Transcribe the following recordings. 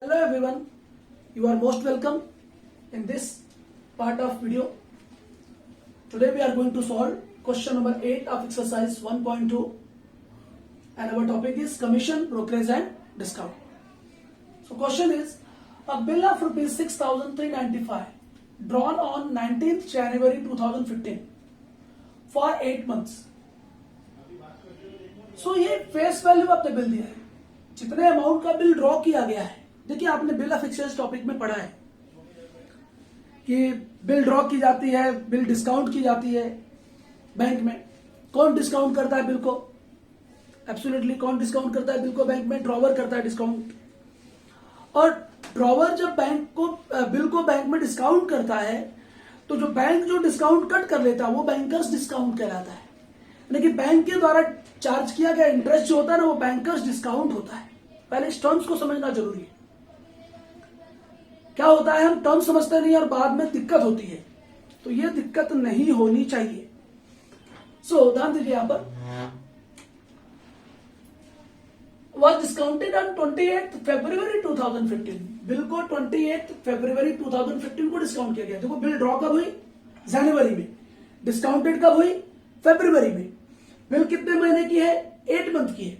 Hello everyone, you are most welcome in this part of video. Today we are going to solve question number 8 of exercise 1.2 and our topic is commission, brokerage and discount. So question is, a bill of rupees 6,395 drawn on 19th January 2015 for 8 months. So ये face value आपने bill दिया है, जितने amount का bill draw किया गया है. देखिए आपने बिल ऑफ एक्सचेंज टॉपिक में पढ़ा है कि बिल ड्रॉ की जाती है, बिल डिस्काउंट की जाती है बैंक में. कौन डिस्काउंट करता है बिल को? एब्सोल्युटली कौन डिस्काउंट करता है बिल को? बैंक में ड्रॉवर करता है डिस्काउंट. और ड्रॉवर जब बैंक को बिल को बैंक में डिस्काउंट करता है तो जो बैंक जो डिस्काउंट कट कर लेता है वो बैंकर्स डिस्काउंट कहलाता है. यानी कि बैंक के द्वारा चार्ज किया गया इंटरेस्ट जो होता है ना वो बैंकर्स डिस्काउंट होता है. पहले इस टर्म्स को समझना जरूरी है. क्या होता है, हम टर्म समझते नहीं और बाद में दिक्कत होती है, तो ये दिक्कत नहीं होनी चाहिए. सो ध्यान दीजिए यहां पर, was discounted on 28 February 2015. Bill को 28 फरवरी 2015 को डिस्काउंट किया गया. देखो बिल ड्रॉ कब हुई? जनवरी में. डिस्काउंटेड कब हुई? फरवरी में. बिल कितने महीने की है? 8 मंथ की है.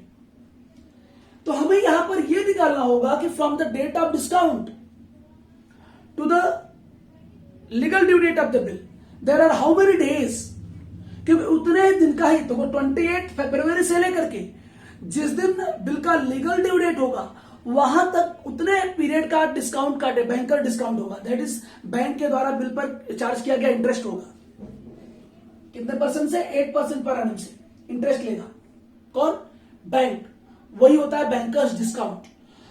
तो हमें यहां पर यह निकालना होगा कि from the date of discount to the legal due date of the bill there are how many days. क्योंकि उतने दिन का ही तो 28 फरवरी से लेकर के जिस दिन बिल का लीगल ड्यू डेट होगा वहां तक उतने पीरियड का डिस्काउंट काटे, बैंकर डिस्काउंट होगा. दैट इज बैंक के द्वारा बिल पर चार्ज किया गया इंटरेस्ट होगा. कितने परसेंट से? 8% पर एनम से इंटरेस्ट लेगा. कौन? बैंक. वही होता है बैंकर्स डिस्काउंट.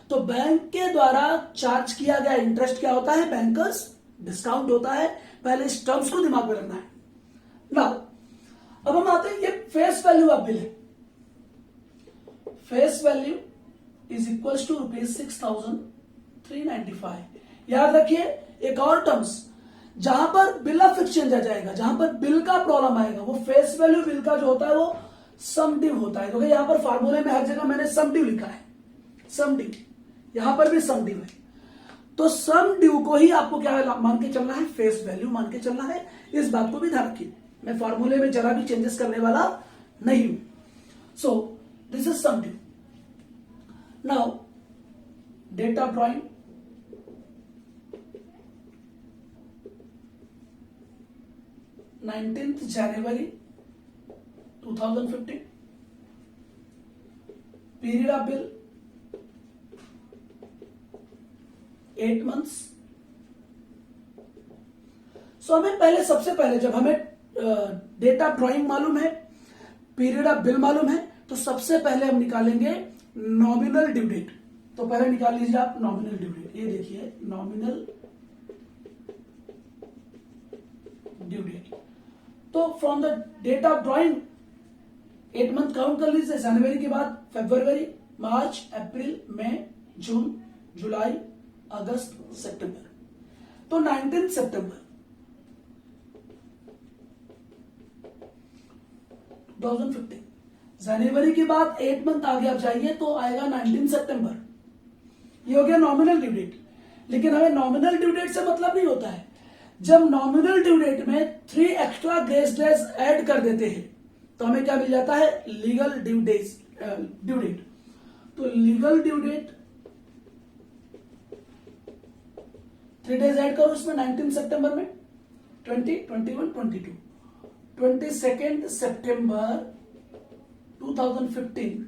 तो बैंक के द्वारा चार्ज किया गया इंटरेस्ट क्या होता है? बैंकर्स डिस्काउंट होता है. पहले इस टर्म्स को दिमाग में रखना है ना. अब हम आते हैं, ये फेस वैल्यू ऑफ बिल है. Face value is equal to rupees 6,395. याद रखिए एक और टर्म्स, जहां पर बिल ऑफ एक्सचेंज आ जाएगा, जहां पर बिल का प्रॉब्लम आएगा, वो फेस वैल्यू बिल का जो होता है वो सम ड्यू होता है. क्योंकि यहां पर फार्मूले में हर जगह मैंने सम ड्यू लिखा है. सम ड्यू, यहां पर भी सम ड्यू है. तो सम ड्यू को ही आपको क्या मान के चलना है? फेस वैल्यू मान के चलना है. इस बात को भी ध्यान रखिए, मैं फार्मूले में जरा भी चेंजेस करने वाला नहीं हूं. So this is sum due. Now date of drawing, January 2015. Period of bill 8 months. सो हमें पहले, सबसे पहले जब हमें डेट ऑफ ड्रॉइंग मालूम है, पीरियड ऑफ बिल मालूम है, तो सबसे पहले हम निकालेंगे नॉमिनल ड्यू डेट. तो पहले निकाल लीजिए आप नॉमिनल ड्यू डेट. ये देखिए नॉमिनल ड्यू डेट. तो from the date of drawing 8 month count कर लीजिए. जनवरी के बाद फरवरी, मार्च, अप्रैल, मई, जून, जुलाई, अगस्त, सितंबर. तो 19 सितंबर 2015. जनवरी के बाद 8 मंथ आगे आप जाइए तो आएगा 19 सितंबर. ये हो गया नॉमिनल ड्यू डेट. लेकिन हमें नॉमिनल ड्यू डेट से मतलब नहीं होता है. जब नॉमिनल ड्यू डेट में 3 एक्स्ट्रा ग्रेस डेज ऐड कर देते हैं तो हमें क्या मिल जाता है? Legal due date. तो legal due date 3 days add करो इसमें 19 सितंबर में, 20, 21, 22. 22 सितंबर 2015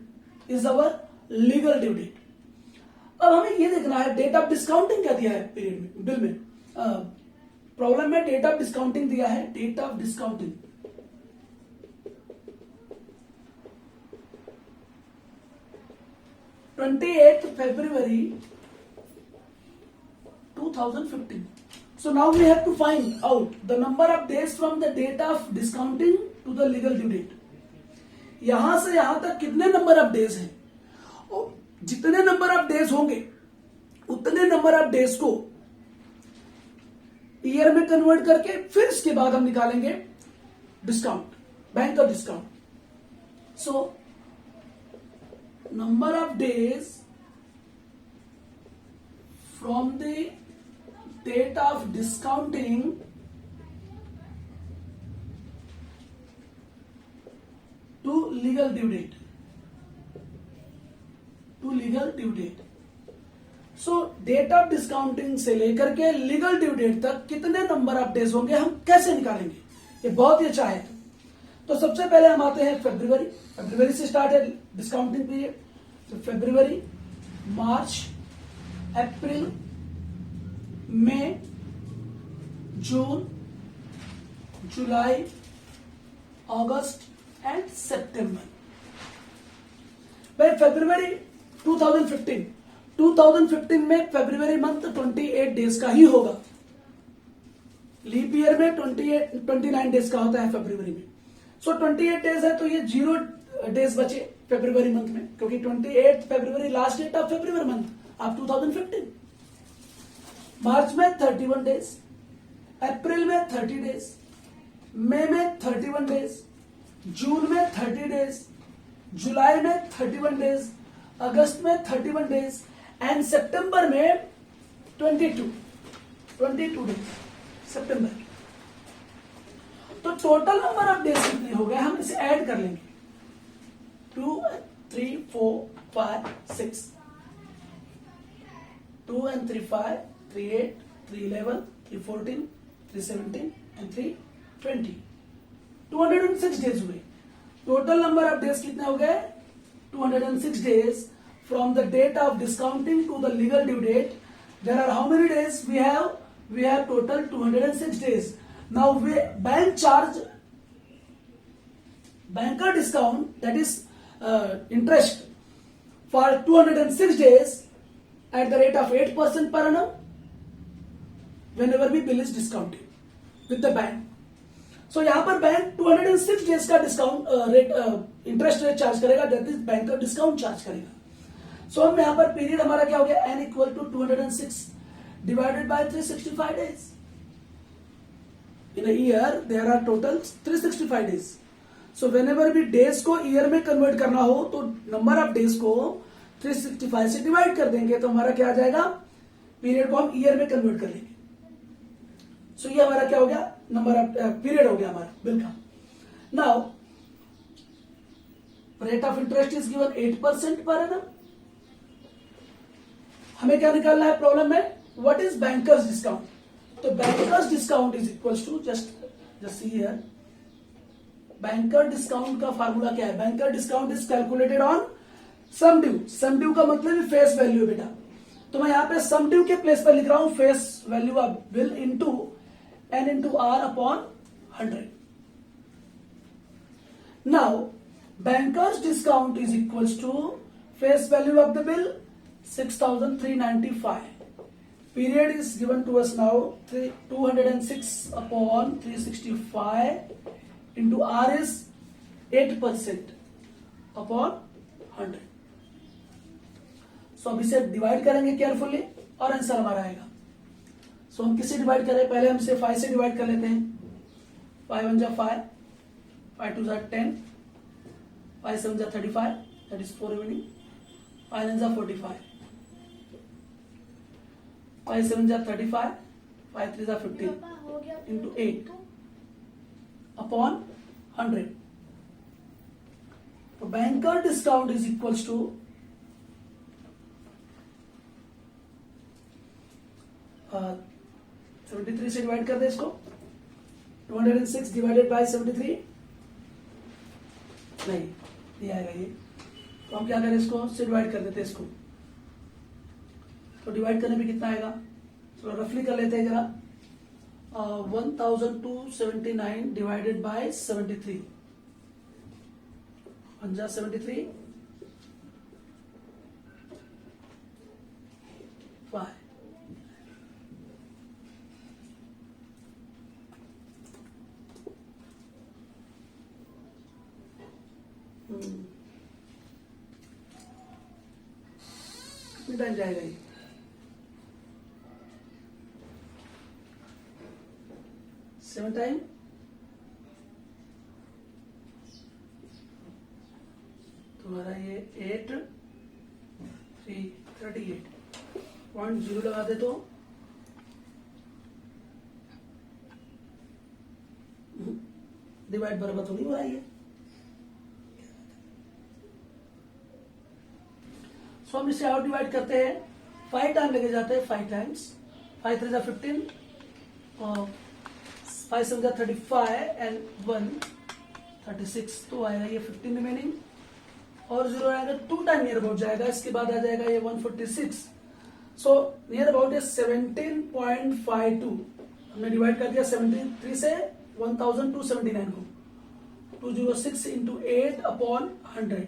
is our legal due date. अब हमें यह देखना है डेट ऑफ डिस्काउंटिंग क्या दिया है पीरियड में, बिल में. प्रॉब्लम में डेट ऑफ डिस्काउंटिंग दिया है. Date of discounting 28 February 2015. So now we have to find out the number of days from the date of discounting to the legal due date. यहां से यहां तक कितने नंबर ऑफ डेज हैं, और जितने नंबर ऑफ डेज होंगे उतने नंबर ऑफ डेज को ईयर में कन्वर्ट करके फिर इसके बाद हम निकालेंगे डिस्काउंट, बैंक का discount. So number of days from the date of discounting to legal due date, to legal due date. So date of discounting से लेकर के लीगल ड्यू डेट तक कितने नंबर ऑफ डेज होंगे, हम कैसे निकालेंगे, ये बहुत ही अच्छा है। तो सबसे पहले हम आते हैं फरवरी, फरवरी से स्टार्ट है डिस्काउंटिंग पीरियड। तो फरवरी, मार्च, अप्रैल, मई, जून, जुलाई, अगस्त एंड सितंबर। भाई फरवरी 2015 में फरवरी मंथ 28 डेज का ही होगा। लीप ईयर में 29 डेज का होता है फरवरी में। सो 28 डेज है, तो ये 0 डेज बचे फरवरी मंथ में, क्योंकि 28 फरवरी लास्ट डेट ऑफ फरवरी मंथ ऑफ 2015। मार्च में 31 डेज, अप्रैल में 30 डेज, मई में 31 डेज, जून में 30 डेज, जुलाई में 31 डेज, अगस्त में 31 डेज एंड सितंबर में 22 डेज सितंबर। तो टोटल नंबर ऑफ डेज कितने हो गए, हम इसे ऐड कर लेंगे। 2 3 4 5 6, 2 and 3 5, 3 8, 3 11, 3 14, 3 17 and 3 20, 206 डेज हुए। टोटल नंबर ऑफ डेज कितने हो गए, 206 days from the date of discounting to the legal due date. There are how many days, we have total 206 days. Now bank charge banker discount, that is interest for 206 days at the rate of 8% per annum whenever the bill is discounted with the bank. So यहाँ पर bank 206 days का discount rate interest rate charge करेगा, that is banker discount charge करेगा। So हम यहाँ पर period हमारा क्या हो गया, n equal to 206 divided by 365 days. In a year there are total 365 days. So whenever भी days को year में convert करना हो तो number of days को 365 से divide कर देंगे, तो हमारा क्या आ जाएगा, पीरियड को हम year में convert कर लेंगे। So ये हमारा क्या हो गया, नंबर ऑफ पीरियड हो गया हमारा बिल का। Now rate of interest is given 8% per annum. हमें क्या निकालना है प्रॉब्लम में, व्हाट इज बैंकर्स डिस्काउंट। तो bankers discount is equals to just see here, banker discount का फार्मूला क्या है, banker discount is calculated on sum due. Sum due का मतलब फेस वैल्यू बेटा, तो मैं यहां पे सम ड्यू के प्लेस पर लिख रहा हूं face value of bill into n into r upon 100. Now banker's discount is equals to face value of the bill 6,395. Period is given to us now 206 upon 365 into r is 8% upon 100. So अब इसे divide करेंगे carefully और answer हमारा आएगा। सो हम किससे divide करें, पहले हम इसे 5 से डिवाइड कर लेते हैं। 5 1 जा 5, 5 2 जा 10, 5 7 जा 35, दैट इज 4 रिमेनिंग, 5 9 जा 45, 5 7 जा 35, 5 3 जा 15 इंटू 8 अपॉन 100। तो banker discount is equals to 73 से डिवाइड कर दे इसको, 206 डिवाइडेड बाय 73 नहीं आएगा ये, तो हम क्या करें, इसको से डिवाइड कर देते हैं इसको। तो डिवाइड करने में कितना आएगा, तो रफली कर लेते हैं जरा, 1279 डिवाइडेड बाय 73, 73 5। कितने टाइम जाएगा ये, सेवन टाइम, तुम्हारा ये 8 3 38 0.0 लगा दे तो डिवाइड बराबर तो नहीं हो रहा है। सो हम इसे और डिवाइड करते हैं, 5 टाइम लेके जाते हैं, 5 टाइम्स 5 3 15 और 5 7 35 एंड 1 36, तो आएगा ये 15 रिमेनिंग और 0 आएगा 2 टाइम नियर अबाउट जाएगा, इसके बाद आ जाएगा ये 146। सो नियर अबाउट ये 17.52 हमने डिवाइड कर दिया 73 से 1279 को, 206 इंटू 8 अपॉन 100।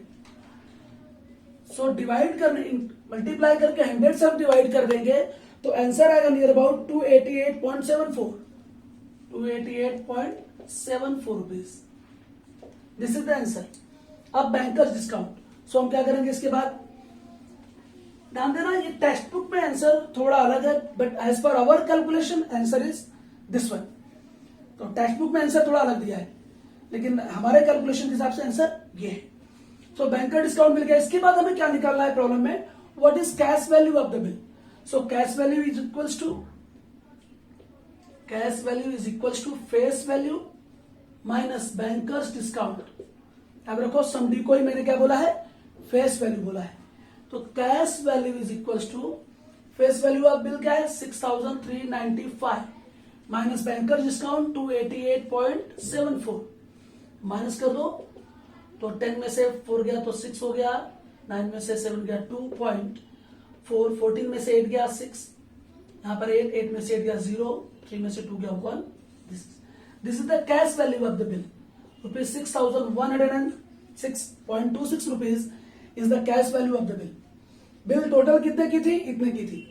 सो डिवाइड करने मल्टीप्लाई करके 100 से डिवाइड कर देंगे तो आंसर आएगा near about 288.74 rupees. This is the answer. अब बैंकर्स डिस्काउंट, सो हम क्या करेंगे इसके बाद, ध्यान देना ये टेक्स्ट बुक में आंसर थोड़ा अलग है, but as per our calculation answer is this one. तो टेक्स्ट बुक में आंसर थोड़ा अलग दिया है, लेकिन हमारे कैलकुलेशन के हिसाब से आंसर ये है। सो बैंकर डिस्काउंट मिल गया। इसके बाद हमें क्या निकालना है प्रॉब्लम में, what is cash value of the bill. So cash value is equals to face value minus bankers discount. अब रखो समडी को ही मैंने क्या बोला है, फेस वैल्यू बोला है, तो cash value is equals to face value of bill क्या है 6395 माइनस बैंकर्स डिस्काउंट 288.74, माइनस कर दो तो 10 में से 4 गया तो 6 हो गया, 9 में से 7 गया 2.4, 14 में से 8 गया 6, यहां पर 8 में से 8 गया 0, 3 में से 2 गया 1। This is the cash value of the bill, rupees 6106.26 rupees is the cash value of the bill. Bill total कितने की थी, इतने की थी,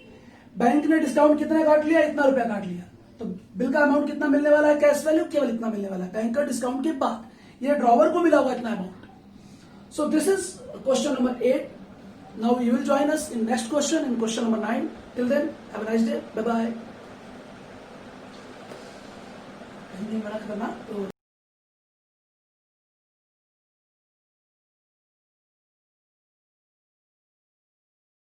बैंक ने डिस्काउंट कितने काट लिया, इतना रुपया काट लिया, तो बिल का अमाउंट कितना मिलने वाला है, कैश वैल्यू केवल इतना मिलने वाला है, बैंक का डिस्काउंट के बाद ये ड्रॉवर को मिला हुआ इतना amount. So this is question number 8. Now you will join us in next question, in question number 9. Till then, have a nice day. Bye bye.